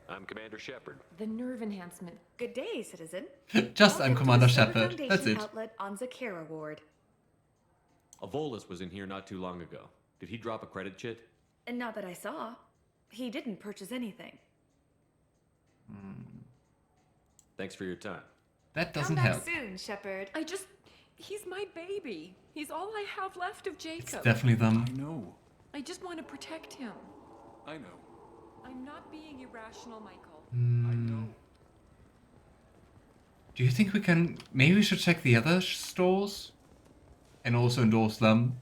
I'm Commander Shepard. The nerve enhancement. Good day, citizen. Just I'm Commander Solar Shepard. Foundation That's it. outlet on Zakara Ward. A Volus was in here not too long ago. Did he drop a credit chit? And not that I saw. He didn't purchase anything. Thanks for your time. That doesn't Come back help. soon, Shepard. He's my baby. He's all I have left of Jacob. It's definitely them. I know. I just want to protect him. I know. I'm not being irrational, Michael. I know. Do you think we can... Maybe we should check the other stores? And also endorse them?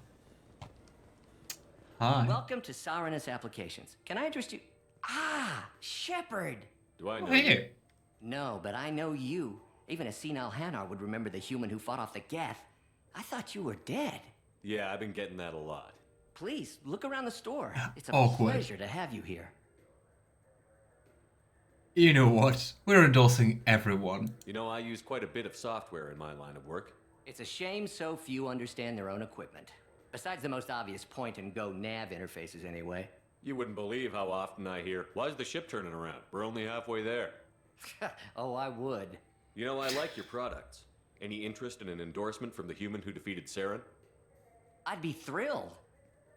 Hi. Welcome to Salarians Applications. Can I interest you? Ah, Shepard! Do I know? Hey. No, but I know you. Even a senile Hanar would remember the human who fought off the Geth. I thought you were dead. Yeah, I've been getting that a lot. Please, look around the store. It's a Awkward. pleasure to have you here. You know what? We're endorsing everyone. You know, I use quite a bit of software in my line of work. It's a shame so few understand their own equipment. Besides the most obvious point-and-go nav interfaces, anyway. You wouldn't believe how often I hear, "Why is the ship turning around? We're only halfway there." Oh, I would. You know, I like your products. Any interest in an endorsement from the human who defeated Saren? I'd be thrilled.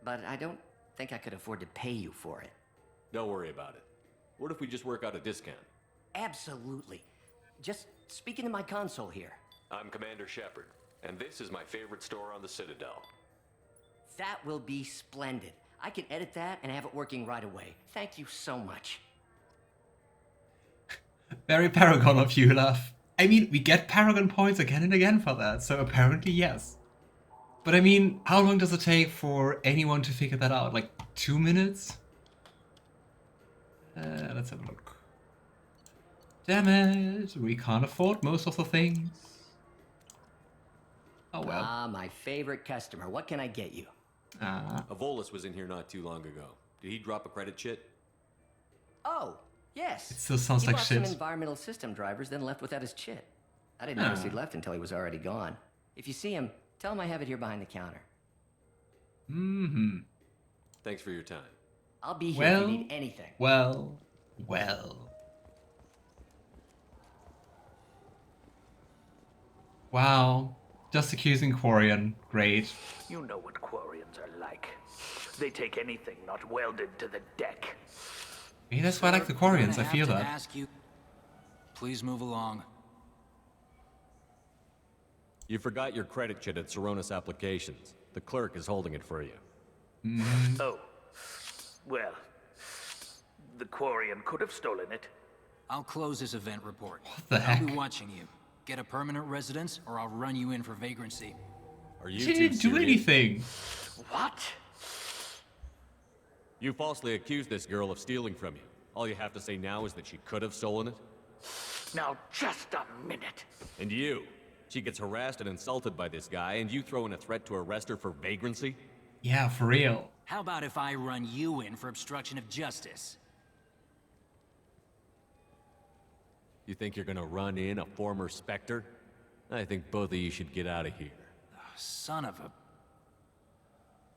But I don't think I could afford to pay you for it. Don't worry about it. What if we just work out a discount? Absolutely. Just speaking to my console here. I'm Commander Shepard, and this is my favorite store on the Citadel. That will be splendid. I can edit that and have it working right away. Thank you so much. Very Paragon of you, Love. I mean, we get Paragon points again and again for that, so apparently yes. But I mean, how long does it take for anyone to figure that out? Like 2 minutes? Let's have a look. Damn it, we can't afford most of the things. Oh well. Ah, my favorite customer. What can I get you? A Volus was in here not too long ago. Did he drop a credit chit? Oh, yes. It still sounds he like bought shit. some environmental system drivers, then left without his chit. I didn't notice he'd left until he was already gone. If you see him, tell him I have it here behind the counter. Mm-hmm. Thanks for your time. I'll be here Well, if you need anything. Well. Wow. Just accusing Quarian. Great. You know what Quarians are like. They take anything not welded to the deck. Maybe that's why I like the Quarians, I feel that. Ask you. Please move along. You forgot your credit chit at Saronis Applications. The clerk is holding it for you. Oh. Well, the Quarian could have stolen it. I'll close this event report. What the I'll heck? be watching you. Get a permanent residence, or I'll run you in for vagrancy. Are you She two didn't do serious? anything. What? You falsely accused this girl of stealing from you. All you have to say now is that she could have stolen it. Now just a minute. And you. She gets harassed and insulted by this guy, and you throw in a threat to arrest her for vagrancy? Yeah, for real. How about if I run you in for obstruction of justice? You think you're gonna run in a former Spectre? I think both of you should get out of here. Son of a...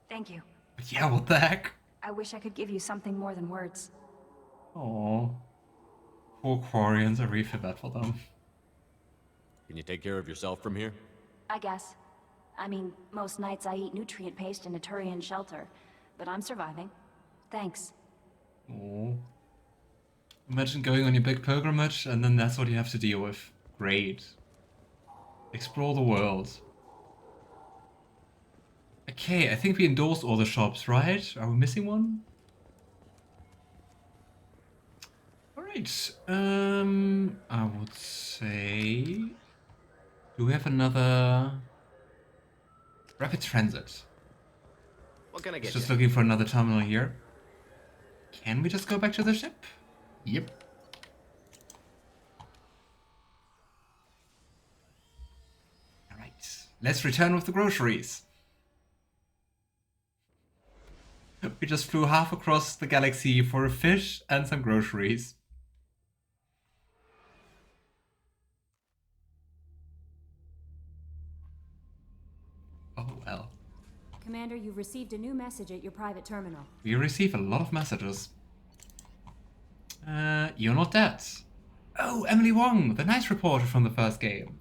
Thank you. But yeah, what the heck? I wish I could give you something more than words. Oh. Poor Quarians, I really feel bad for them. Can you take care of yourself from here? I guess. I mean, most nights I eat nutrient paste in a Turian shelter, but I'm surviving. Thanks. Oh. Imagine going on your big pilgrimage and then that's what you have to deal with. Great. Explore the world. Okay, I think we endorsed all the shops, right? Are we missing one? Alright, I would say... Do we have another... Rapid transit? What can I get Just you? looking for another terminal here. Can we just go back to the ship? Yep. Alright, let's return with the groceries. We just flew half across the galaxy for a fish and some groceries. Oh well. Commander, you've received a new message at your private terminal. We receive a lot of messages. you're not dead. Oh, Emily Wong, the nice reporter from the first game.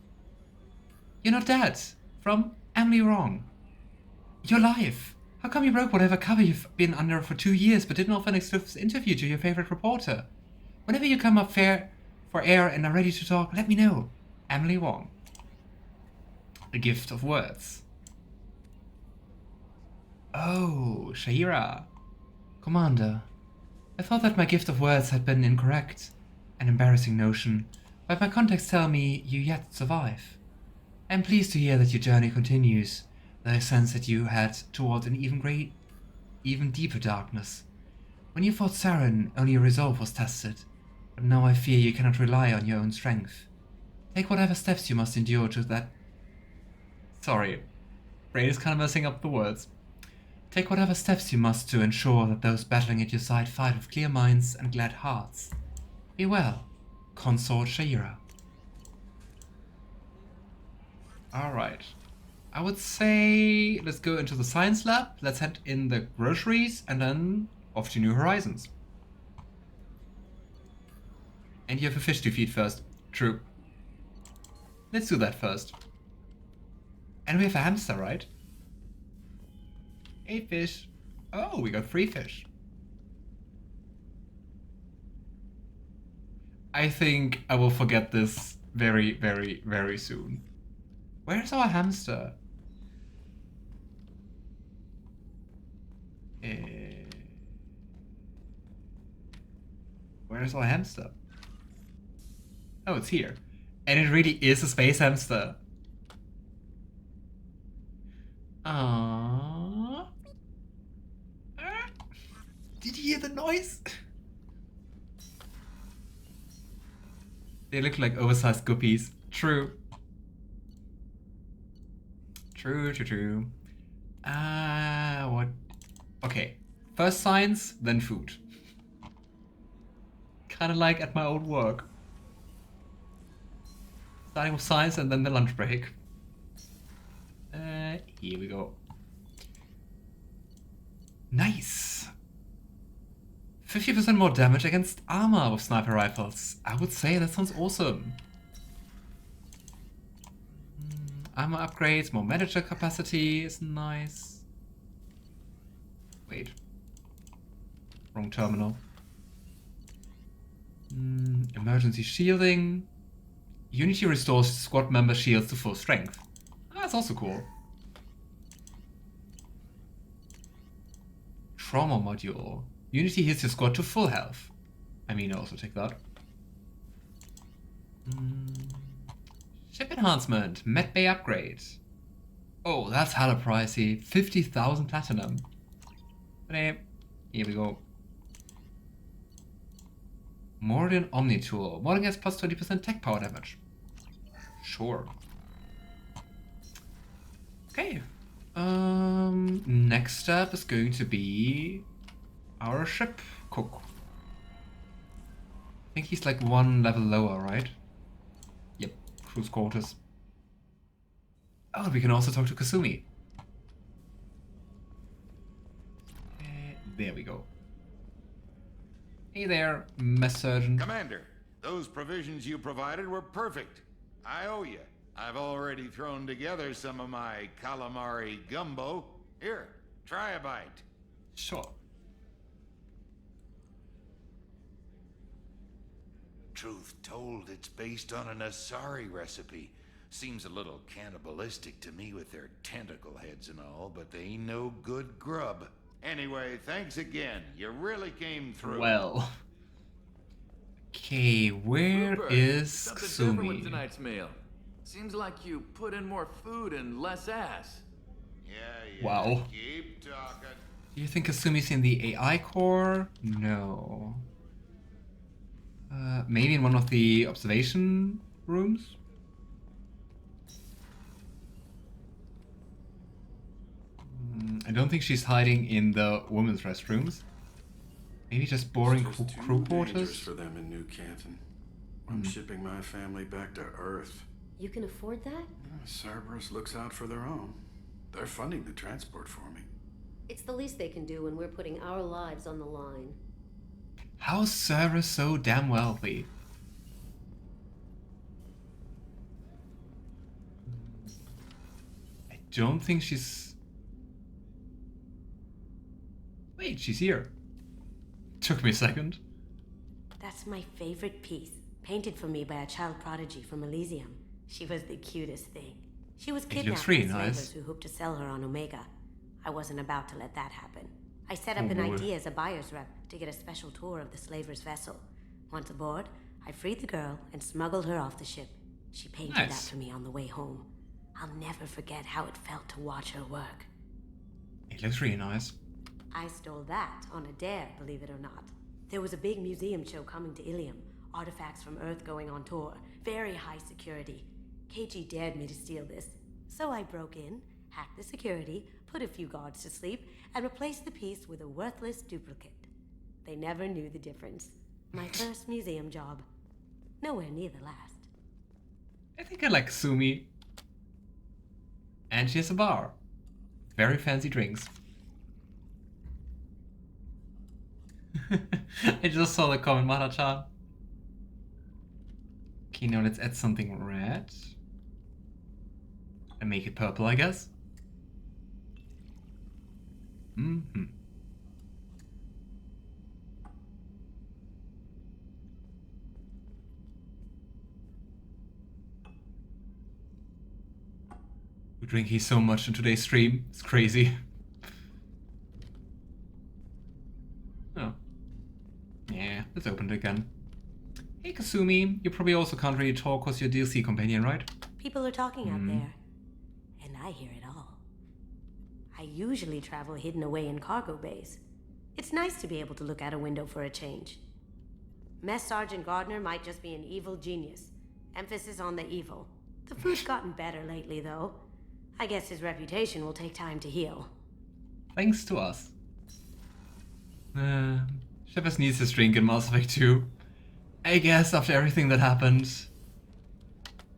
You're not dead. From Emily Wong. You're alive. How come you broke whatever cover you've been under for 2 years but didn't offer an exclusive interview to your favorite reporter? Whenever you come up for air and are ready to talk, let me know. Emily Wong. A gift of words. Oh, Shahira. Commander, I thought that my gift of words had been incorrect. An embarrassing notion, but my contacts tell me you yet survive. I am pleased to hear that your journey continues, though I sense that you head towards an even deeper darkness. When you fought Saren, only your resolve was tested, but now I fear you cannot rely on your own strength. Take whatever steps you must endure to that... Sorry, brain is kind of messing up the words. Take whatever steps you must to ensure that those battling at your side fight with clear minds and glad hearts. Be well, Consort Shahira. Alright. I would say let's go into the science lab, let's head in the groceries, and then off to New Horizons. And you have a fish to feed first. True. Let's do that first. And we have a hamster, right? 8 fish. Oh, we got 3 fish. I think I will forget this very, very, very soon. Where's our hamster? Where's our hamster? Oh, it's here. And it really is a space hamster. Aww. Did you hear the noise? They look like oversized guppies. True. True. What? Okay. First science, then food. Kinda like at my old work. Starting with science and then the lunch break. Here we go. Nice. 50% more damage against armor with sniper rifles. I would say that sounds awesome. Armor upgrades, more manager capacity is nice. Wait. Wrong terminal. Emergency shielding. Unity restores squad member shields to full strength. That's also cool. Trauma module. Unity heals your squad to full health. I mean, I'll also take that. Ship enhancement. Med bay upgrade. Oh, that's hella pricey. 50,000 platinum. But hey, here we go. Morden Omni Tool. Morden gets plus 20% tech power damage. Sure. Okay. Next step is going to be our ship cook. I think he's like 1 level lower, right? Yep, crew's quarters. Oh, we can also talk to Kasumi. There we go. Hey there, mess sergeant. Commander, those provisions you provided were perfect. I owe you. I've already thrown together some of my calamari gumbo. Here, try a bite. Sure. Truth told, it's based on an Asari recipe. Seems a little cannibalistic to me with their tentacle heads and all, but they ain't no good grub. Anyway, thanks again. You really came through. Well. Okay, where Rupert, is something different with Kasumi? tonight's meal. Seems like you put in more food and less ass. Yeah, Wow. keep talking. Do you think Kasumi's in the AI core? No. Maybe in one of the observation rooms? I don't think she's hiding in the women's restrooms. Maybe just boring crew quarters? For them in New Canton. I'm shipping my family back to Earth. You can afford that? Cerberus looks out for their own. They're funding the transport for me. It's the least they can do when we're putting our lives on the line. How is Sarah so damn wealthy? I don't think she's... Wait, she's here. Took me a second. That's my favorite piece, painted for me by a child prodigy from Elysium. She was the cutest thing. She was kidnapped by slavers who hoped to sell her on Omega. I wasn't about to let that happen. I set up an idea as a buyer's rep to get a special tour of the slaver's vessel. Once aboard, I freed the girl and smuggled her off the ship. She painted that for me on the way home. I'll never forget how it felt to watch her work. It looks really nice. I stole that on a dare, believe it or not. There was a big museum show coming to Ilium. Artifacts from Earth going on tour. Very high security. KG dared me to steal this. So I broke in, hacked the security, put a few guards to sleep, and replaced the piece with a worthless duplicate. They never knew the difference. My first museum job. Nowhere near the last. I think I like Sumi. And she has a bar. Very fancy drinks. I just saw the comment, Mara-chan. Okay, now let's add something red. And make it purple, I guess. Mm-hmm. We're drinking so much in today's stream. It's crazy. Oh. Yeah, let's open it again. Hey Kasumi, you probably also can't really talk because you're DLC companion, right? People are talking out there. And I hear it all. I usually travel hidden away in cargo bays. It's nice to be able to look out a window for a change. Mess Sergeant Gardner might just be an evil genius. Emphasis on the evil. The food's gotten better lately, though. I guess his reputation will take time to heal. Thanks to us. Shepard needs his drink in Mass Effect 2. I guess after everything that happened.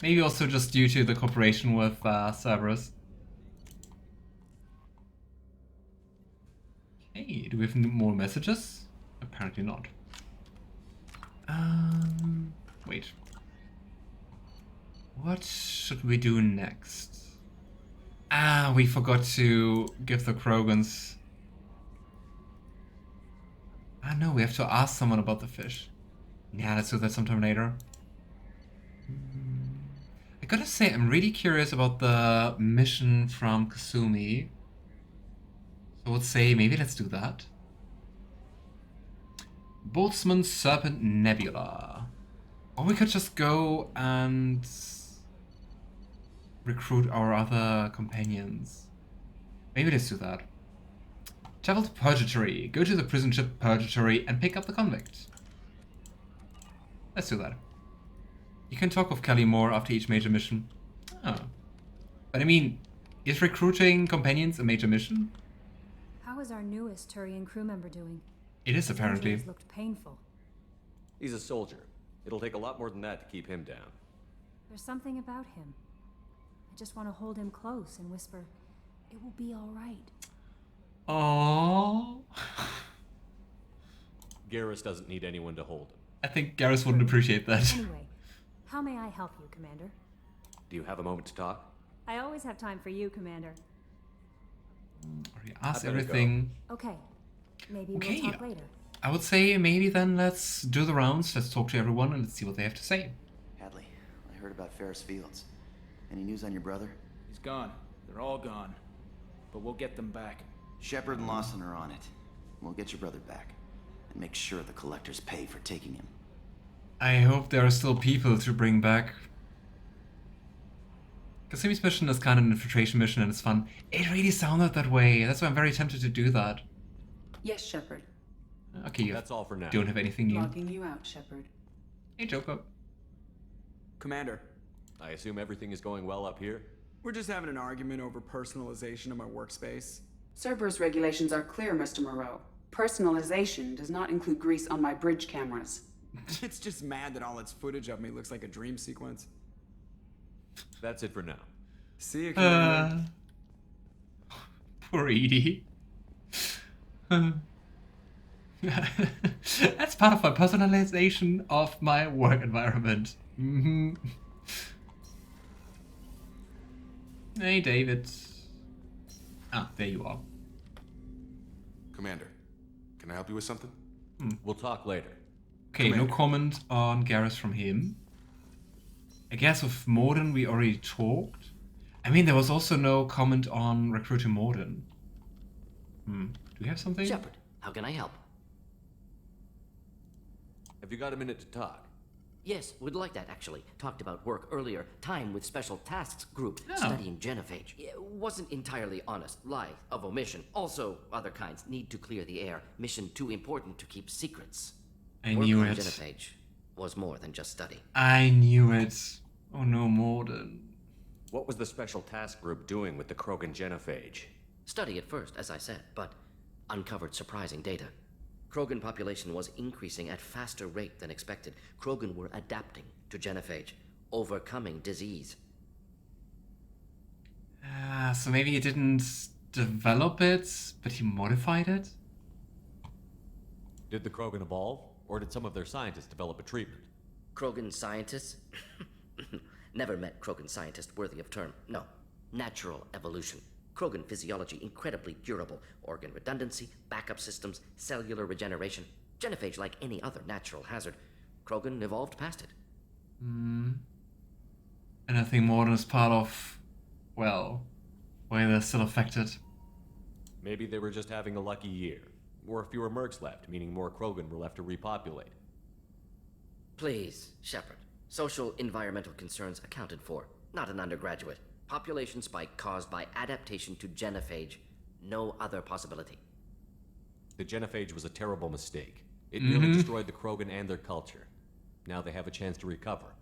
Maybe also just due to the cooperation with Cerberus. Okay, do we have more messages? Apparently not. Wait. What should we do next? Ah, we forgot to give the Krogans... Ah no, we have to ask someone about the fish. Yeah, let's do that sometime later. I gotta say, I'm really curious about the mission from Kasumi. So let's say, maybe let's do that. Boltzmann Serpent Nebula. Or we could just go and recruit our other companions. Maybe let's do that. Travel to Purgatory. Go to the prison ship Purgatory and pick up the convict. Let's do that. You can talk with Kelly more after each major mission. Oh. But I mean, is recruiting companions a major mission? How is our newest Turian crew member doing? It is, His apparently. injuries looked painful. He's a soldier. It'll take a lot more than that to keep him down. There's something about him. I just want to hold him close and whisper, "It will be all right." Aww. Garrus doesn't need anyone to hold him. I think Garrus wouldn't appreciate that. Anyway, how may I help you, Commander? Do you have a moment to talk? I always have time for you, Commander. Already asked everything. Okay. Maybe we'll talk later. I would say maybe then let's do the rounds, let's talk to everyone and let's see what they have to say. Hadley, I heard about Ferris Fields. Any news on your brother? He's gone. They're all gone. But we'll get them back. Shepard and Lawson are on it. We'll get your brother back. And make sure the collectors pay for taking him. I hope there are still people to bring back. Kasumi's mission is kind of an infiltration mission and it's fun. It really sounded that way. That's why I'm very tempted to do that. Yes, Shepard. Okay, that's all for now. Don't have anything new. Logging you out, Shepard. Hey, Joko. Commander. I assume everything is going well up here? We're just having an argument over personalization of my workspace. Cerberus regulations are clear, Mr. Moreau. Personalization does not include grease on my bridge cameras. It's just mad that all its footage of me looks like a dream sequence. That's it for now. See you, Commander. Poor Edie. That's part of my personalization of my work environment. Mm-hmm. Hey, David. Ah, there you are. Commander, can I help you with something? We'll talk later. Okay, Commander. no comment on Garrus from him. I guess with Morden we already talked. I mean, there was also no comment on recruiting Morden. Do we have something? Shepard, how can I help? Have you got a minute to talk? Yes, would like that actually. Talked about work earlier. Time with Special Tasks Group, studying genophage. It wasn't entirely honest. Lie of omission. Also, other kinds need to clear the air. Mission too important to keep secrets. I knew Work on it. genophage was more than just study. I knew it. Oh no, Morden. What was the Special Task Group doing with the Krogan genophage? Study at first, as I said, but uncovered surprising data. Krogan population was increasing at faster rate than expected. Krogan were adapting to genophage, overcoming disease. So maybe he didn't develop it, but he modified it? Did the Krogan evolve, or did some of their scientists develop a treatment? Krogan scientists? Never met Krogan scientist worthy of term. No. Natural evolution. Krogan physiology incredibly durable. Organ redundancy, backup systems, cellular regeneration. Genophage like any other natural hazard. Krogan evolved past it. And I think Morden is part of, well, why they're still affected. Maybe they were just having a lucky year. Or fewer mercs left, meaning more Krogan were left to repopulate. Please, Shepard. Social environmental concerns accounted for. Not an undergraduate. Population spike caused by adaptation to genophage. No other possibility. The genophage was a terrible mistake. It nearly destroyed the Krogan and their culture. Now they have a chance to recover.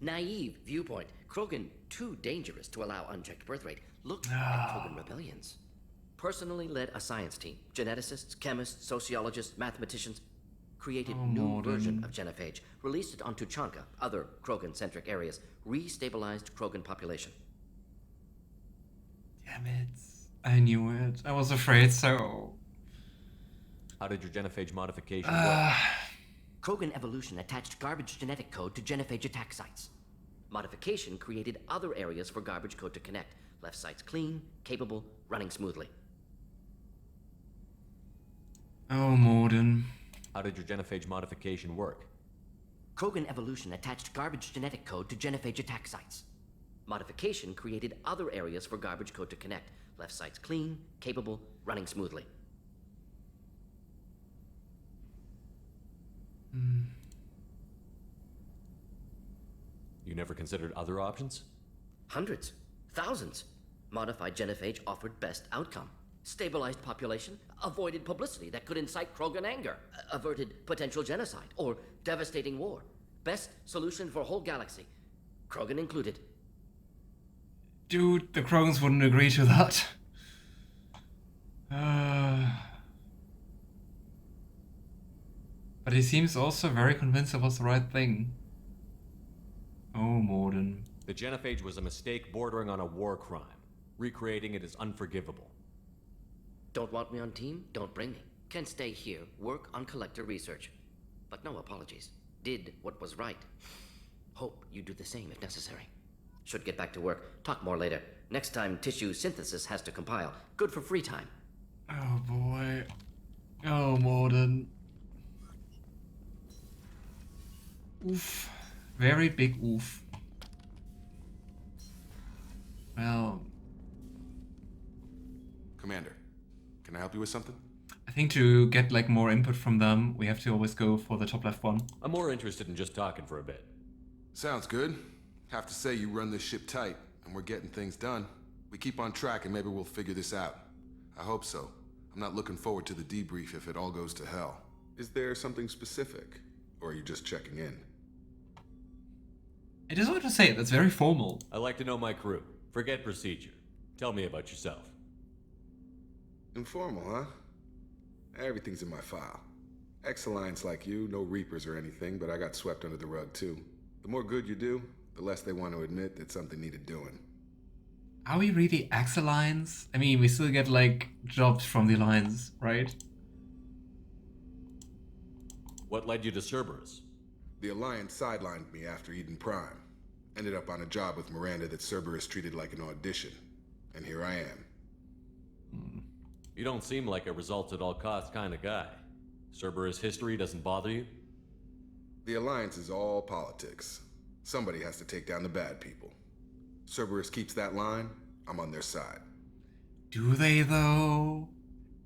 Naive viewpoint. Krogan too dangerous to allow unchecked birth rate. Look at Krogan rebellions. Personally led a science team. Geneticists, chemists, sociologists, mathematicians. Created new version of genophage. Released it onto Chanka, other Krogan-centric areas. Restabilized Krogan population. Damn it. I knew it. I was afraid so. How did your genophage modification work? Krogan evolution attached garbage genetic code to genophage attack sites. Modification created other areas for garbage code to connect. Left sites clean, capable, running smoothly. Oh, Morden. How did your genophage modification work? Krogan evolution attached garbage genetic code to genophage attack sites. Modification created other areas for garbage code to connect. Left sites clean, capable, running smoothly. You never considered other options? Hundreds, thousands. Modified genophage offered best outcome. Stabilized population, avoided publicity that could incite Krogan anger, averted potential genocide or devastating war. Best solution for whole galaxy, Krogan included. Dude, the Krogans wouldn't agree to that. But he seems also very convinced it was the right thing. Oh, Morden. The genophage was a mistake bordering on a war crime. Recreating it is unforgivable. Don't want me on team? Don't bring me. Can stay here, work on collector research. But no apologies. Did what was right. Hope you do the same if necessary. Should get back to work. Talk more later. Next time tissue synthesis has to compile. Good for free time. Oh boy. Oh, Morden. Oof. Very big oof. Well... Commander, can I help you with something? I think to get like more input from them, we have to always go for the top left one. I'm more interested in just talking for a bit. Sounds good. Have to say you run this ship tight, and we're getting things done. We keep on track and maybe we'll figure this out. I hope so. I'm not looking forward to the debrief if it all goes to hell. Is there something specific? Or are you just checking in? I just want to say, that's very formal. I like to know my crew. Forget procedure. Tell me about yourself. Informal, huh? Everything's in my file. Ex-Alliance like you, no Reapers or anything, but I got swept under the rug too. The more good you do, the less they want to admit that something needed doing. Are we really ex-Alliance? I mean, we still get like jobs from the Alliance, right? What led you to Cerberus? The Alliance sidelined me after Eden Prime. Ended up on a job with Miranda that Cerberus treated like an audition. And here I am. You don't seem like a results-at-all-costs kind of guy. Cerberus history doesn't bother you? The Alliance is all politics. Somebody has to take down the bad people. Cerberus keeps that line, I'm on their side. Do they though?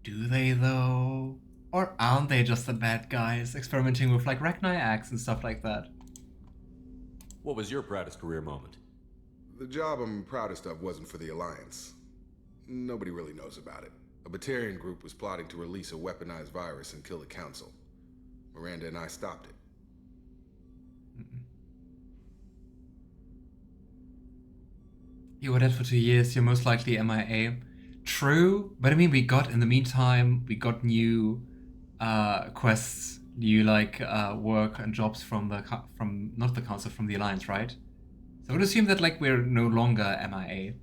Do they though? Or aren't they just the bad guys experimenting with like Ragnar Axe and stuff like that? What was your proudest career moment? The job I'm proudest of wasn't for the Alliance. Nobody really knows about it. A Batarian group was plotting to release a weaponized virus and kill the Council. Miranda and I stopped it. You were dead for 2 years, you're most likely MIA. True, but I mean, we got, in the meantime, we got new quests, new like work and jobs from the, not the Council, from the Alliance, right? So I would assume that like we're no longer MIA.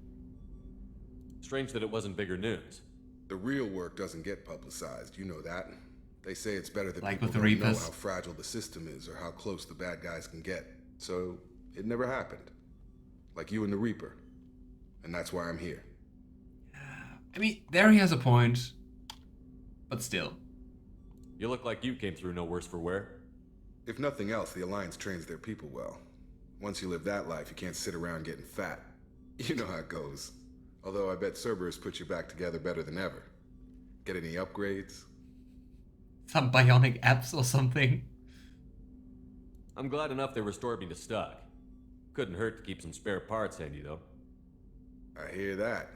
Strange that it wasn't bigger news. The real work doesn't get publicized, you know that. They say it's better that like people with the don't know Reapers. how fragile the system is or how close the bad guys can get. So it never happened. Like you and the Reaper. And that's why I'm here. I mean, there he has a point, but still. You look like you came through no worse for wear. If nothing else, the Alliance trains their people well. Once you live that life, you can't sit around getting fat. You know how it goes. Although I bet Cerberus puts you back together better than ever. Get any upgrades? Some bionic apps or something. I'm glad enough they restored me to stock. Couldn't hurt to keep some spare parts handy, though. I hear that.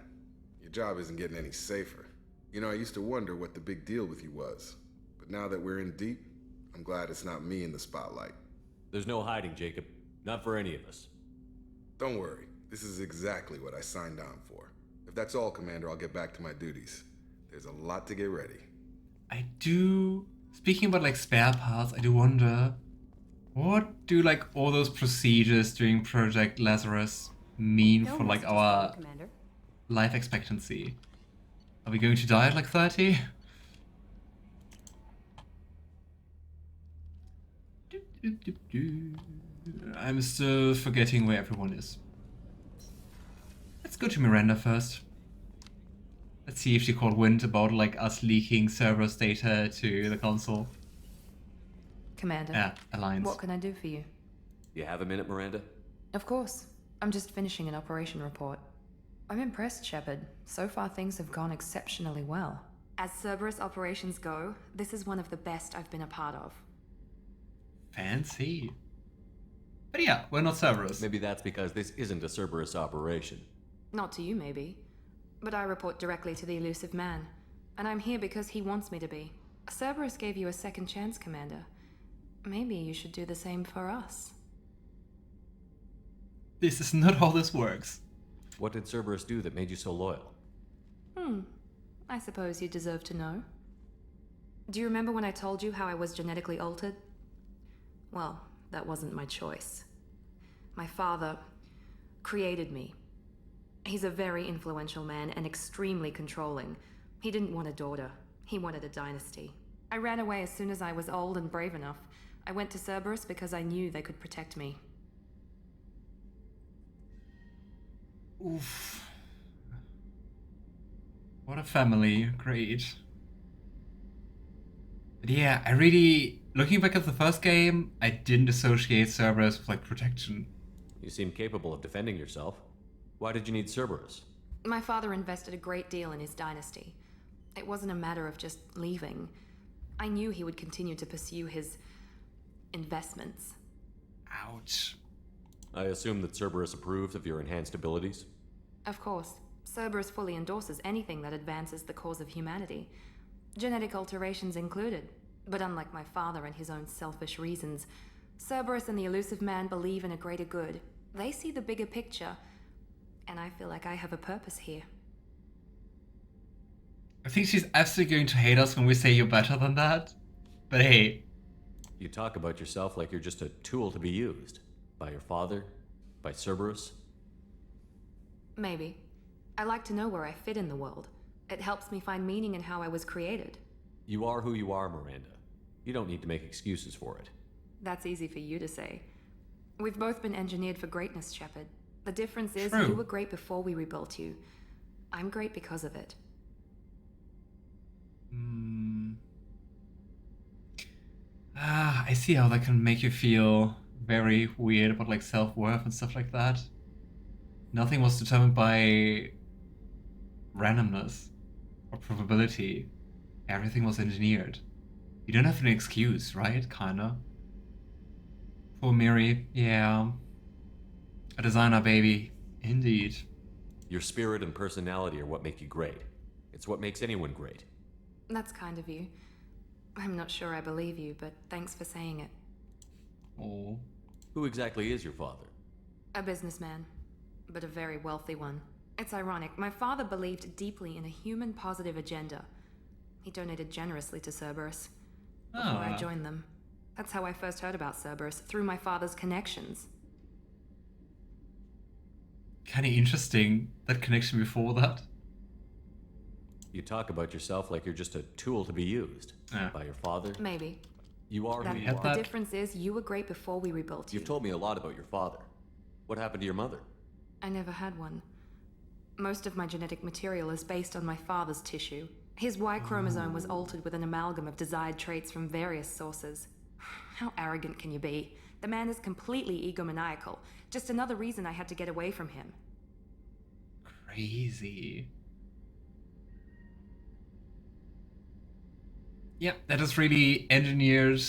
Your job isn't getting any safer. You know, I used to wonder what the big deal with you was. But now that we're in deep, I'm glad it's not me in the spotlight. There's no hiding, Jacob. Not for any of us. Don't worry. This is exactly what I signed on for. If that's all, Commander, I'll get back to my duties. There's a lot to get ready. I do... Speaking about like spare parts, I do wonder... What do like all those procedures during Project Lazarus mean for like our life expectancy? Are we going to die at like 30? I'm still forgetting where everyone is. Let's go to Miranda first. Let's see if she called wind about like us leaking Cerberus data to the console. Commander. Yeah, Alliance. What can I do for you? You have a minute, Miranda? Of course. I'm just finishing an operation report. I'm impressed, Shepard. So far things have gone exceptionally well. As Cerberus operations go, this is one of the best I've been a part of. Fancy. But yeah, we're not Cerberus. Maybe that's because this isn't a Cerberus operation. Not to you, maybe. But I report directly to the elusive man. And I'm here because he wants me to be. Cerberus gave you a second chance, Commander. Maybe you should do the same for us. This is not how this works. What did Cerberus do that made you so loyal? I suppose you deserve to know. Do you remember when I told you how I was genetically altered? Well, that wasn't my choice. My father created me. He's a very influential man and extremely controlling. He didn't want a daughter. He wanted a dynasty. I ran away as soon as I was old and brave enough. I went to Cerberus because I knew they could protect me. Oof. What a family. Great. But yeah, I really... Looking back at the first game, I didn't associate Cerberus with, like, protection. You seem capable of defending yourself. Why did you need Cerberus? My father invested a great deal in his dynasty. It wasn't a matter of just leaving. I knew he would continue to pursue his investments. Ouch. I assume that Cerberus approved of your enhanced abilities? Of course. Cerberus fully endorses anything that advances the cause of humanity. Genetic alterations included. But unlike my father and his own selfish reasons, Cerberus and the elusive man believe in a greater good. They see the bigger picture, and I feel like I have a purpose here. I think she's absolutely going to hate us when we say you're better than that. But hey. You talk about yourself like you're just a tool to be used. By your father? By Cerberus? Maybe. I like to know where I fit in the world. It helps me find meaning in how I was created. You are who you are, Miranda. You don't need to make excuses for it. That's easy for you to say. We've both been engineered for greatness, Shepard. The difference is True. you were great before we rebuilt you. I'm great because of it. I see how that can make you feel very weird about like self-worth and stuff like that. Nothing was determined by randomness or probability. Everything was engineered. You don't have an excuse, right? Kinda. Poor Miri, yeah. A designer baby, indeed. Your spirit and personality are what make you great. It's what makes anyone great. That's kind of you. I'm not sure I believe you, but thanks for saying it. Oh. Who exactly is your father? A businessman, but a very wealthy one. It's ironic. My father believed deeply in a human-positive agenda. He donated generously to Cerberus before I joined them. That's how I first heard about Cerberus, through my father's connections. Kinda interesting, that connection before that. You talk about yourself like you're just a tool to be used. By your father. Maybe. You are who you are. The difference is you were great before we rebuilt you. You've told me a lot about your father. What happened to your mother? I never had one. Most of my genetic material is based on my father's tissue. His Y chromosome was altered with an amalgam of desired traits from various sources. How arrogant can you be? The man is completely egomaniacal. Just another reason I had to get away from him. Crazy. Yeah, that is really engineered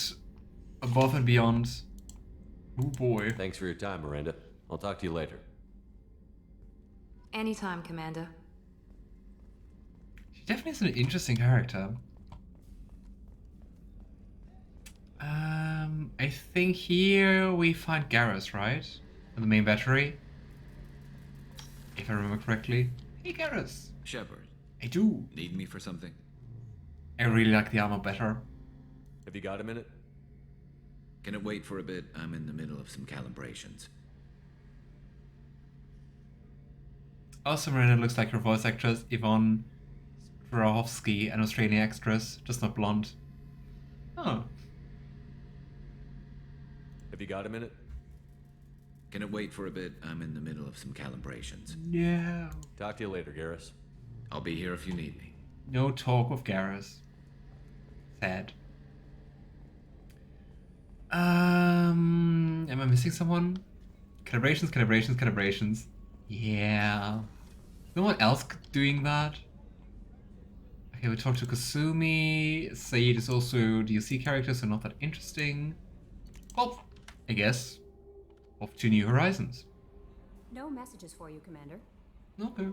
above and beyond. Oh boy. Thanks for your time, Miranda. I'll talk to you later. Anytime, Commander. She definitely is an interesting character. I think here we find Garrus, right? On the main battery. If I remember correctly. Hey, Garrus. Shepard. I do. Need me for something? I really like the armor better. Have you got a minute? Can it wait for a bit? I'm in the middle of some calibrations. Also, Miranda looks like her voice actress, Yvonne Strahovski, an Australian actress, just not blonde. Oh. Have you got a minute? Can it wait for a bit? I'm in the middle of some calibrations. No. Talk to you later, Garrus. I'll be here if you need me. No talk with Garrus. Sad. Am I missing someone? Calibrations. Yeah. No one else doing that? Okay, we talked to Kasumi. Said is also DLC character, so not that interesting. Well, I guess. Off to New Horizons. No messages for you, Commander. Okay.